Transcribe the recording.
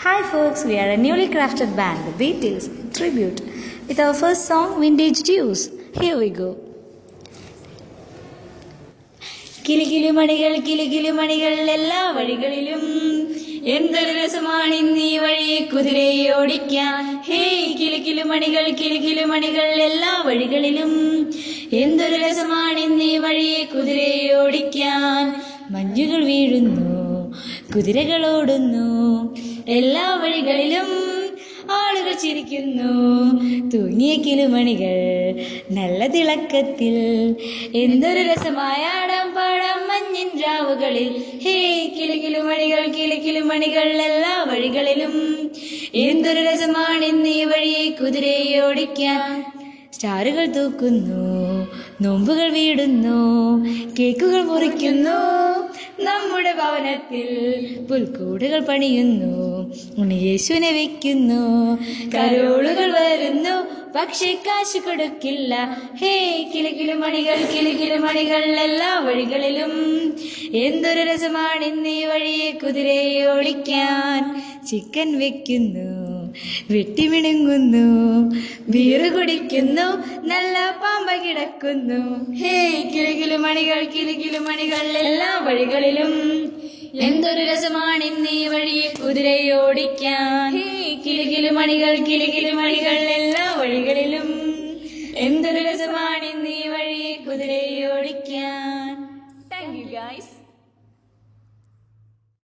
Hi folks, we are a newly crafted band, The Beatles, in tribute, with our first song, Vintage Dues. Here we go. കിലുകിലുമണികൾ എല്ലാ വഴികളിലും എന്തൊരു രസമാണിന്നീ വഴിയെ കുതിരയെ ഓടിക്കാൻ. Hey കിലുകിലുമണികൾ എല്ലാ വഴികളിലും എന്തൊരു രസമാണിന്നീ വഴിയെ കുതിരയെ ഓടിക്കാൻ. മഞ്ഞുകൾ വീഴുന്നു, കുതിരകൾ ഓടുന്നു, എല്ലാ വഴികളിലും ആളുകൾ ചിരിക്കുന്നു. തൂങ്ങിയ കിലുമണികൾ നല്ല തിളക്കത്തിൽ എന്തൊരു രസമായ ആടാം പാടാം മഞ്ഞിൻ രാവുകളിൽ. ഹേ കിലുകിലുമണികൾ എല്ലാ വഴികളിലും എന്തൊരു രസമാണിന്നീ വഴിയെ കുതിരയെ ഓടിക്കാൻ. സ്റ്റാറുകൾ തൂക്കുന്നു, നോമ്പുകൾ വീടുന്നു, കേക്കുകൾ മുറിക്കുന്നു, നമ്മുടെ ഭവനത്തിൽ പുൽക്കൂടുകൾ പണിയുന്നു, ഉണ്ണിയേശുവിനെ വെക്കുന്നു. കരോളുകൾ വരുന്നു, പക്ഷേ കാശ് കൊടുക്കില്ല. ഹേ കിലുകിലുമണികൾ എല്ലാ വഴികളിലും എന്തൊരു രസമാണിന്നീ വഴിയെ കുതിരയെ ഓടിക്കാൻ. ചിക്കൻ വെക്കുന്നു, വെട്ടിമിണുങ്ങുന്നു, ബീറ് കുടിക്കുന്നു, നല്ല പാമ്പ കിടക്കുന്നു. ഹേ കിലുകിലുമണികൾ എല്ലാ വഴികളിലും എന്തൊരു രസമാണിന്നീ വഴിയെ കുതിരയെ ഓടിക്കാൻ. ഹേ കിലുകിലുമണികൾ എല്ലാ വഴികളിലും എന്തൊരു രസമാണിന്നീ വഴിയെ കുതിരയെ ഓടിക്കാൻ. Thank you guys.